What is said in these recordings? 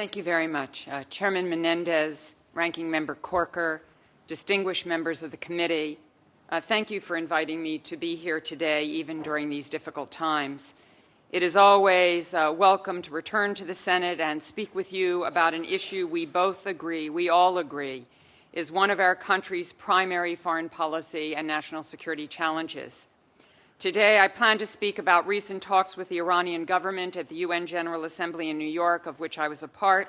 Thank you very much. Chairman Menendez, Ranking Member Corker, distinguished members of the committee, thank you for inviting me to be here today, even during these difficult times. It is always welcome to return to the Senate and speak with you about an issue we all agree, is one of our country's primary foreign policy and national security challenges. Today, I plan to speak about recent talks with the Iranian government at the UN General Assembly in New York, of which I was a part,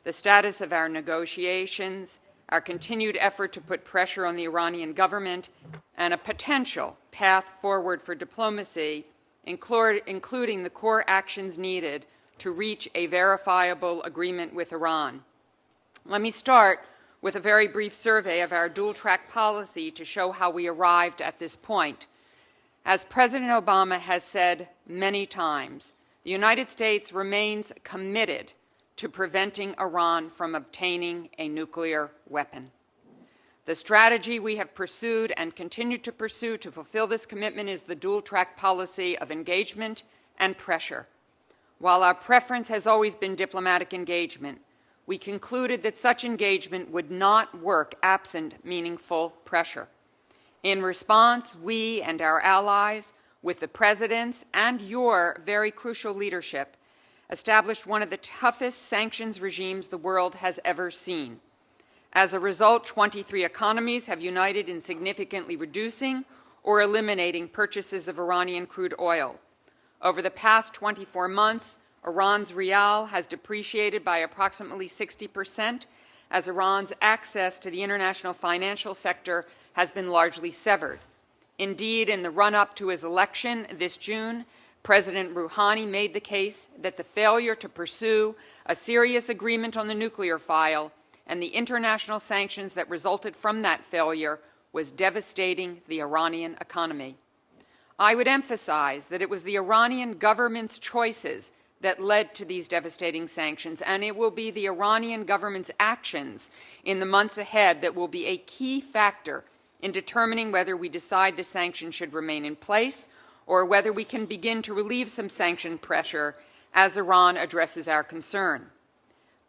the status of our negotiations, our continued effort to put pressure on the Iranian government, and a potential path forward for diplomacy, including the core actions needed to reach a verifiable agreement with Iran. Let me start with a very brief survey of our dual-track policy to show how we arrived at this point. As President Obama has said many times, the United States remains committed to preventing Iran from obtaining a nuclear weapon. The strategy we have pursued and continue to pursue to fulfill this commitment is the dual-track policy of engagement and pressure. While our preference has always been diplomatic engagement, we concluded that such engagement would not work absent meaningful pressure. In response, we and our allies, with the President's and your very crucial leadership, established one of the toughest sanctions regimes the world has ever seen. As a result, 23 economies have united in significantly reducing or eliminating purchases of Iranian crude oil. Over the past 24 months, Iran's rial has depreciated by approximately 60%, as Iran's access to the international financial sector has been largely severed. Indeed, in the run-up to his election this June, President Rouhani made the case that the failure to pursue a serious agreement on the nuclear file and the international sanctions that resulted from that failure was devastating the Iranian economy. I would emphasize that it was the Iranian government's choices that led to these devastating sanctions, and it will be the Iranian government's actions in the months ahead that will be a key factor in determining whether we decide the sanctions should remain in place or whether we can begin to relieve some sanction pressure as Iran addresses our concern.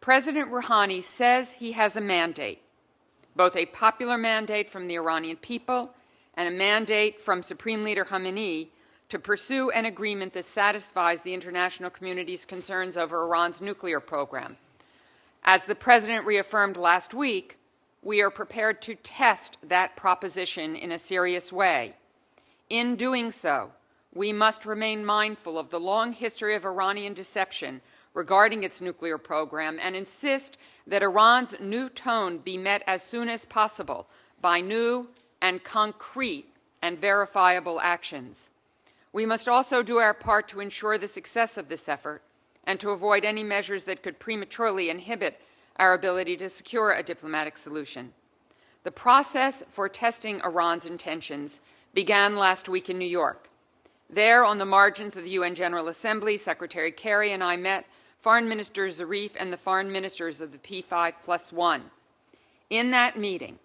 President Rouhani says he has a mandate, both a popular mandate from the Iranian people and a mandate from Supreme Leader Khamenei to pursue an agreement that satisfies the international community's concerns over Iran's nuclear program. As the President reaffirmed last week, we are prepared to test that proposition in a serious way. In doing so, we must remain mindful of the long history of Iranian deception regarding its nuclear program and insist that Iran's new tone be met as soon as possible by new and concrete and verifiable actions. We must also do our part to ensure the success of this effort and to avoid any measures that could prematurely inhibit our ability to secure a diplomatic solution. The process for testing Iran's intentions began last week in New York. There, on the margins of the UN General Assembly, Secretary Kerry and I met Foreign Minister Zarif and the foreign ministers of the P5+1. In that meeting,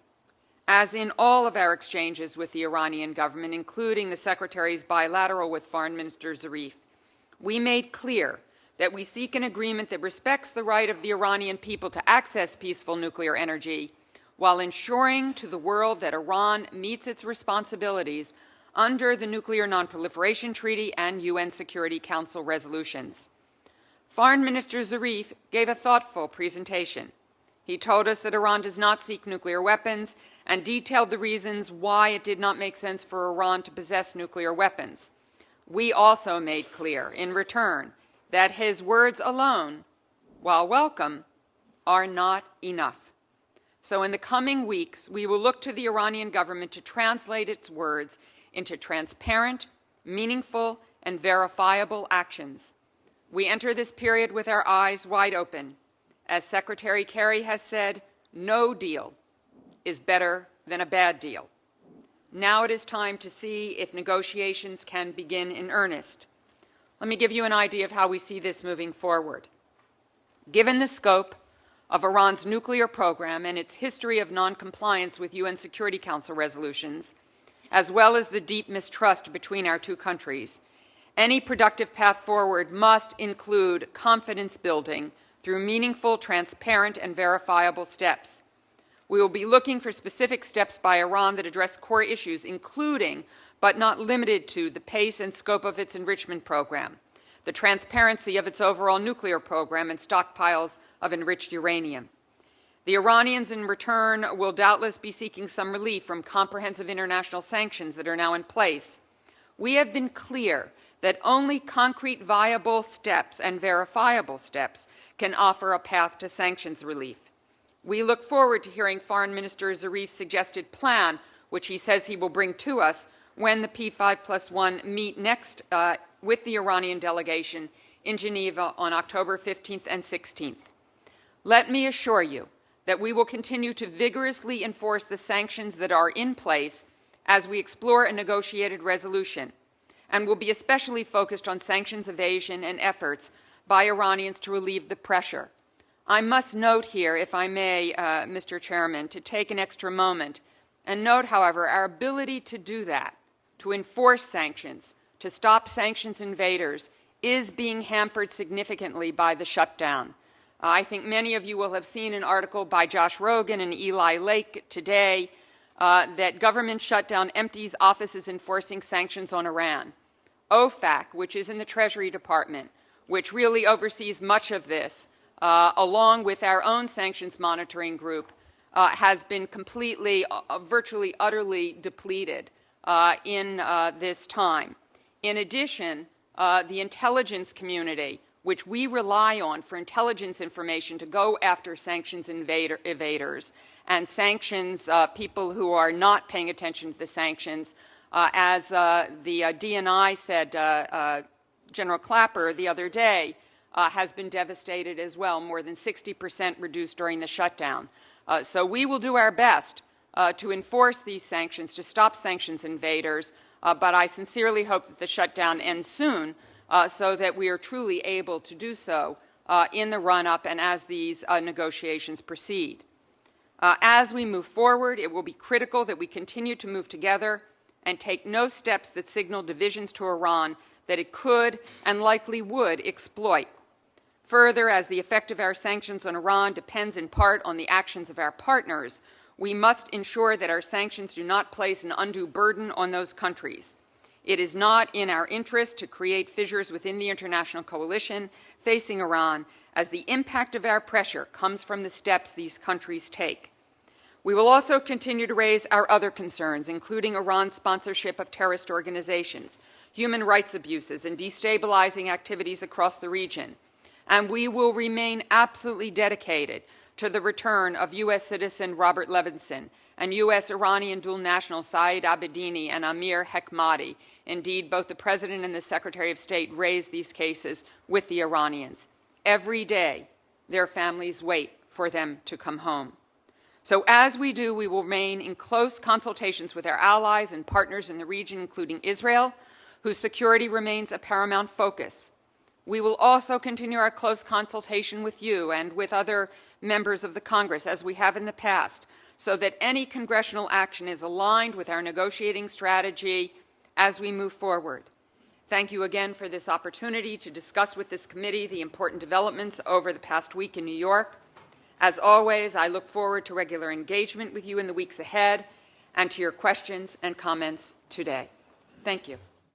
as in all of our exchanges with the Iranian government, including the Secretary's bilateral with Foreign Minister Zarif, we made clear that we seek an agreement that respects the right of the Iranian people to access peaceful nuclear energy while ensuring to the world that Iran meets its responsibilities under the Nuclear Non-Proliferation Treaty and UN Security Council resolutions. Foreign Minister Zarif gave a thoughtful presentation. He told us that Iran does not seek nuclear weapons and detailed the reasons why it did not make sense for Iran to possess nuclear weapons. We also made clear, in return, that his words alone, while welcome, are not enough. So in the coming weeks, we will look to the Iranian government to translate its words into transparent, meaningful, and verifiable actions. We enter this period with our eyes wide open. As Secretary Kerry has said, no deal is better than a bad deal. Now it is time to see if negotiations can begin in earnest. Let me give you an idea of how we see this moving forward. Given the scope of Iran's nuclear program and its history of noncompliance with UN Security Council resolutions, as well as the deep mistrust between our two countries, any productive path forward must include confidence building through meaningful, transparent, and verifiable steps. We will be looking for specific steps by Iran that address core issues, including, but not limited to, the pace and scope of its enrichment program, the transparency of its overall nuclear program, and stockpiles of enriched uranium. The Iranians, in return, will doubtless be seeking some relief from comprehensive international sanctions that are now in place. We have been clear that only concrete, viable steps and verifiable steps can offer a path to sanctions relief. We look forward to hearing Foreign Minister Zarif's suggested plan, which he says he will bring to us when the P5+1 meet next with the Iranian delegation in Geneva on October 15th and 16th. Let me assure you that we will continue to vigorously enforce the sanctions that are in place as we explore a negotiated resolution, and will be especially focused on sanctions evasion and efforts by Iranians to relieve the pressure. I must note here, if I may, Mr. Chairman, to take an extra moment and note, however, our ability to do that, to enforce sanctions, to stop sanctions invaders, is being hampered significantly by the shutdown. I think many of you will have seen an article by Josh Rogan and Eli Lake today that government shutdown empties offices enforcing sanctions on Iran. OFAC, which is in the Treasury Department, which really oversees much of this, along with our own sanctions monitoring group, has been completely, virtually utterly depleted in this time. In addition, the intelligence community, which we rely on for intelligence information to go after sanctions evaders and sanctions people who are not paying attention to the sanctions, as the DNI said, General Clapper the other day, has been devastated as well, more than 60% reduced during the shutdown. So we will do our best to enforce these sanctions, to stop sanctions invaders, but I sincerely hope that the shutdown ends soon so that we are truly able to do so in the run-up and as these negotiations proceed. As we move forward, it will be critical that we continue to move together and take no steps that signal divisions to Iran that it could and likely would exploit. Further, as the effect of our sanctions on Iran depends in part on the actions of our partners, we must ensure that our sanctions do not place an undue burden on those countries. It is not in our interest to create fissures within the international coalition facing Iran, as the impact of our pressure comes from the steps these countries take. We will also continue to raise our other concerns, including Iran's sponsorship of terrorist organizations, human rights abuses, and destabilizing activities across the region. And we will remain absolutely dedicated to the return of U.S. citizen Robert Levinson and U.S. Iranian dual national Saeed Abedini and Amir Hekmati. Indeed, both the President and the Secretary of State raised these cases with the Iranians. Every day, their families wait for them to come home. So as we do, we will remain in close consultations with our allies and partners in the region, including Israel, whose security remains a paramount focus. We will also continue our close consultation with you and with other members of the Congress, as we have in the past, so that any congressional action is aligned with our negotiating strategy as we move forward. Thank you again for this opportunity to discuss with this committee the important developments over the past week in New York. As always, I look forward to regular engagement with you in the weeks ahead and to your questions and comments today. Thank you.